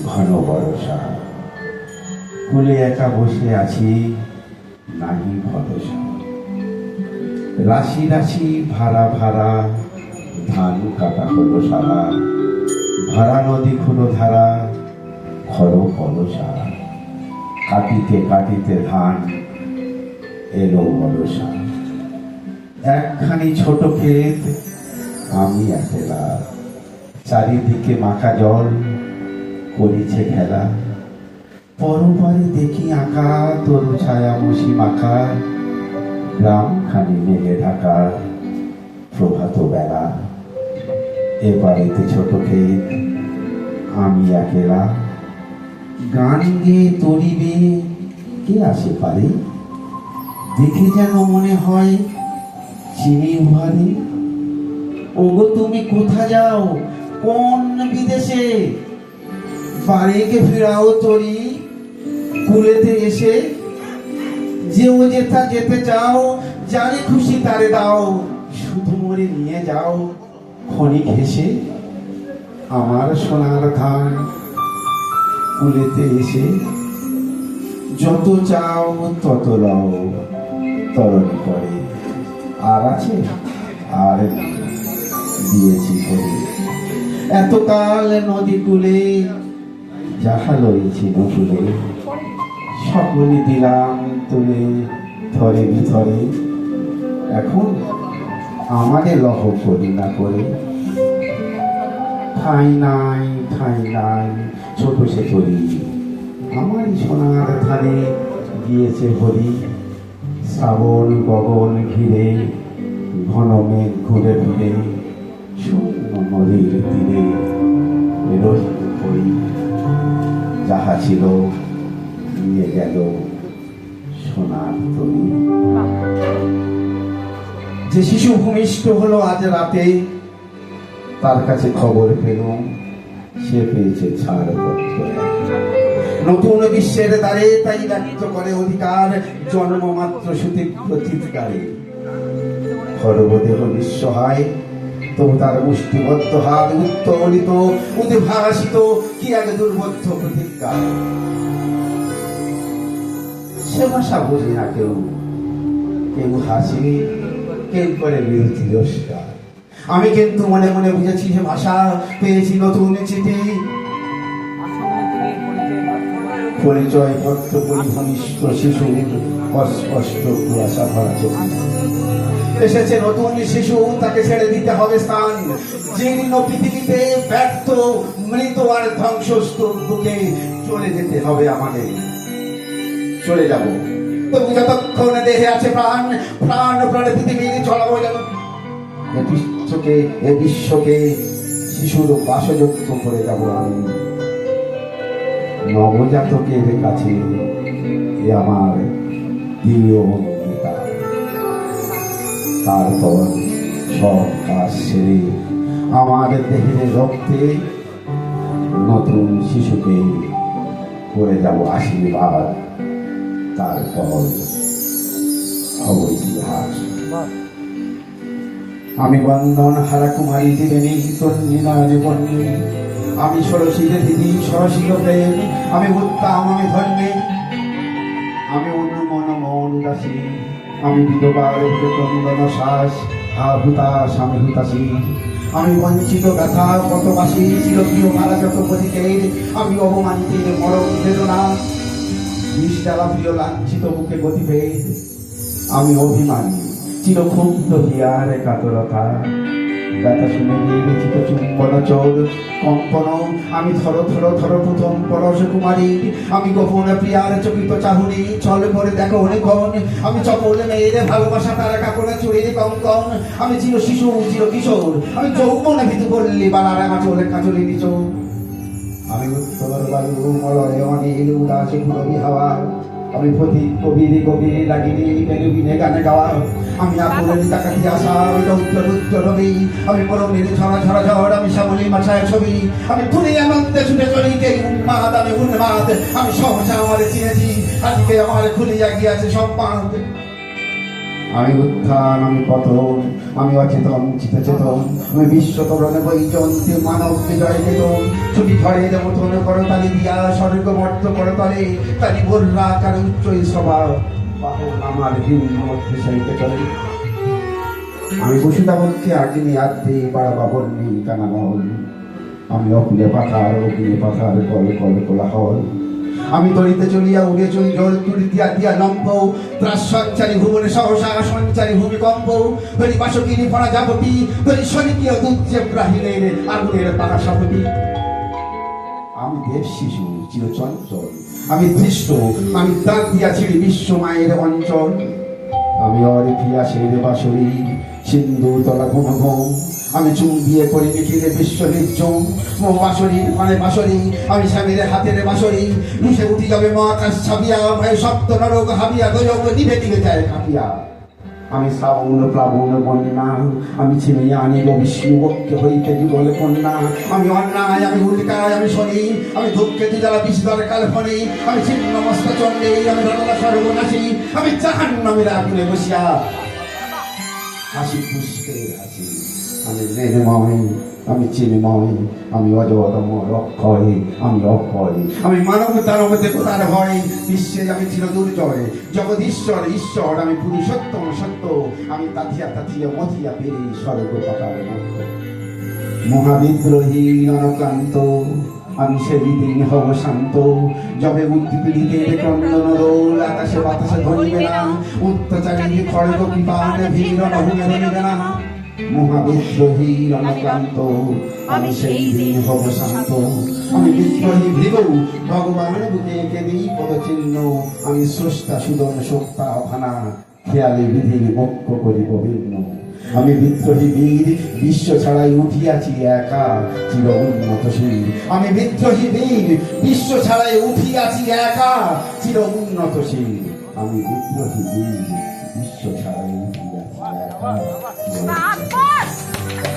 ঘন বরষা, কুলে একা বসে আছি, নাহি ভরসা। রাশি রাশি ভাড়া ভাড়া, ধান কাটা হলো সারা। ভাড়া নদী খুলো ধারা, খর কলসা। কাটিতে কাটিতে ধান, এলো বরষা। একখানি ছোট ক্ষেত, আমি একলা। চারিদিকে মাখা জল, করিছে খেলা। পরবারে দেখি আঁকা, তরু ছায়া মসি মাখা। গ্রামখানি মেঘে ঢাকা, প্রভাত বেলা। এ বাড়িতে ছোট ক্ষেত, আমি একলা। গান গেয়ে তরিবে, কে আসে পারে? দেখে যেন মনে হয় চিনি উহারে। ওগো তুমি কোথা যাও, কোন বিদেশে? বাড়িকে ফিরাও তরি, কুলেতে এসে। যে ও যেথা যেতে চাও, যারে খুশি তারে দাও। শুধু মরে নিয়ে যাও ক্ষণিক হেসে। আমার সোনার ধান কুলেতে এসে। যত চাও তত লও, তরণী করে। আর আছে? আর দিয়েছি করে। এতকাল নদী কূলে, যাহা লইছিল তুলে। সকলে দিলাম তুলে, থরে বিথরে। এখন আমারে লহ করি না করে। ঠাই নাই, ঠাই নাই, ছোট সে করি। আমারই সোনার ধারে গিয়েছে হরি। শ্রাবণ গগন ঘিরে, ঘন মেঘ ঘুরে ফিরে। শূন্য নদীর তীরে রহিত করি। যাহা ছিল নিয়ে গেল সোনার তরি। যে শিশু ভূমিষ্ঠ হলো আজ রাতে, তার কাছে খবর পেলুম, সে পেয়েছে ছাড়পত্র। নতুন বিশ্বের দ্বারে তাই ব্যক্ত করে অধিকার, জন্মমাত্র সুতীব্র চিৎকারে। খরবদেহ নিঃসহায়, তবু তার মুষ্টিবদ্ধ হাত উত্তোলিত, উদ্ভাসিত কি এক দুর্বোধ্য প্রতিজ্ঞা। সে ভাষা বুঝি না কেউ। কেউ হাসি, কেউ করে বীর তিরস্কার। আমি কিন্তু মনে মনে বুঝেছি সে ভাষা পেয়েছি নতুন চিঠি। পরিচয় পত্র পরিভূমিষ্ঠ শিশু, অস্পষ্ট কুয়াশা ভরা চোখে। এসেছে নতুন শিশু, তাকে ছেড়ে দিতে হবে স্থান। জীর্ণ পৃথিবীতে ব্যর্থ, মৃত আর ধ্বংসস্তূপ বুকে চলে যেতে হবে আমাদের। চলে যাব, তবু যতক্ষণ দেহে আছে প্রাণ, প্রাণ প্রাণে পৃথিবীর চলাবো যেন। এ বিশ্বকে শিশুর বাসযোগ্য করে যাব আমি। নবজাতকের কাছে এ আমার প্রিয় অঙ্গীকার। তারপর সব কাজ সেরে আমার দেহের রক্তে নতুন শিশুকে করে যাব আশীর্বাদ। তারপর হব ইতিহাস। আমি বন্ধন হারা কুমারী জীবনী, তন্নিনা জীবনী। আমি ষোড়শীতে দিদি, ষড়শীল প্রেম। আমি উত্তাম, আমি ধন্যে, আমি অনুমন মন দাসী। আমি বিধবার ক্রন্দন শ্বাস, হা হুতাশ, আমি হুতাশী। আমি বঞ্চিত ব্যথা কতবাসী, চিরপ্রিয় মারা যত প্রতীকের। আমি অবমানিতের মরণ বেদনা, বিষ জ্বালা প্রিয় লাঞ্ছিত বুকে গতিভেদ। আমি অভিমানী, চিরক্ষুব্ধ হিয়ার কাতরতা। ব্যথা শুনে দিয়ে বেচিত চুম্বন চোর কম্পন। আমি থর থর থর প্রথম পরশ কুমারী। আমি গোপন প্রিয়ার চকিত চাহুনি, চল করে দেখো অনেকক্ষণ। আমি চপল মেয়ের ভালোবাসা তারা কাপড়ে চুরির কঙ্কন। আমি চির শিশু, চির কিশোর। আমি যৌবনে ভীতু করলি বালার আঁচলে কাঁচলি নিচ। আমি উত্তর বায়ু মলয় অনিল উদাসী পুরবী হাওয়া। আমি প্রতি কবির গভীর লাগিনি বেলুবিনে গানে গাওয়া। আমি আকুলের তাকাতি আসা, আমি রৌদ্র রুদ্র রবি। আমি পরমের ঝরা ঝরা ঝড়, আমি শ্যামলী মাছায় ছবি। আমি তুলি আনন্দে ছুটে চলি, কে উন্মাদ আমি উন্মাদ। আমি সহসা আমার চিনেছি, আজকে আমার খুলিয়া গিয়াছে সব বাঁধ। আমি উত্থান, আমি পতন, আমি অচেতন চিত চেতন, আমি বিশ্ব তরণে বৈজন্তে মানব বিজয় চেতন। ছুটি ঝড়ে মতন করতালি দিয়া স্বর্গ মর্ত করতলে, তারি বর্রা কার উচ্চই স্বভাব বাহন আমার ভিন্ন মধ্যে সহিতে চলে। আমি বসুদা বলছি আগ্নি আদ্যে বাড়াবা বন্যি কানামল, আমি অকুলে পাথার অগ্নি পাথার কল কল কোলাহল। আমি তরিতে চলিয়া উড়ে চলি জল তুলি দিয়া দিয়া লম্ব, ত্রাস সঞ্চারী ভুবনে সহসা সঞ্চারী ভূমিকম্প। হরি বাসকিনী ফণা যাবতী, হরি শনিকীয় দুর্যে ব্রাহিলের আগুনের পাকা সাপটি। আমি দেব শিশু চিরচঞ্চল, আমি দৃষ্ট, আমি দাঁত দিয়াছিলি বিশ্ব মায়ের অঞ্চল। আমি অরে ফিয়াসের বাসরি সিন্ধু তলা ঘুম ঘুম, আমি চুম দিয়ে করি মিটিলে বিশ্ব নির্জম। মো বাসরির মানে বাসরি, আমি স্বামীর হাতের বাসরি। মিশে উঠি যাবে মহাকাশ ছাপিয়া, ভয়ে সপ্ত নরক হাবিয়া দৈব নিভে নিভে যায় কাঁপিয়া। আমি শ্রাবণ প্লাবন বন্যা, আমি ছিনিয়ে আনিব বিষ্ণু বক্ষে হইতে যুগল কন্যা। আমি অন্যায়, আমি উল্কায়, আমি শনি, আমি ধূপকেতু জ্বালা বিশ্বর কালফনি। আমি ছিন্ন মস্ত চন্ডে, আমি রণদা সর্বনাশী, আমি জাহান্নামের আগুনে বসিয়া হাসি পুষ্পের হাসি। আমি নির্ময়, আমি চিন্ময়, আমি অজরম অক্ষয়, আমি অক্ষয়। আমি মানব দানব দেবতার ভয়, বিশ্বে আমি চির দুর্জয়। জগদীশ্বর ঈশ্বর, আমি পুরুষোত্তম সত্য, আমি তাথিয়া তাথিয়া মথিয়া পেরি স্বর্গ পাতাল মত্ত। মহাবিদ্রোহী রণক্লান্ত, আমি সেদিন হব শান্ত। যবে উদ্পীড়িতের ক্রন্দন রোল, আকাশে বাতাসে ধরিবে না। অত্যাচারী খড়গ কৃপান ভীর রণভূমে ধরিবে না। মহাবিদ্রোহী রণক্লান্ত, আমি সেই দিন হব শান্ত। আমি বিদ্রোহী ভৃগু, ভগবান বুকে কেঁদি পদচিহ্ন। আমি স্রষ্টা সুদন সত্তা ভানা, খেয়ালি বিধি বক্ষ করিব ভিন্ন। আমি বিদ্রোহী বীর, বিশ্ব ছাড়াই উঠিয়াছি একা চির উন্নতশীল। আমি বিদ্রোহী বীর, বিশ্ব ছাড়াই উঠিয়াছি একা চির উন্নতশীল। আমি বিদ্রোহী বীর, বিশ্ব ছাড়াই উঠিয়াছি একা চির উন্নতশীল।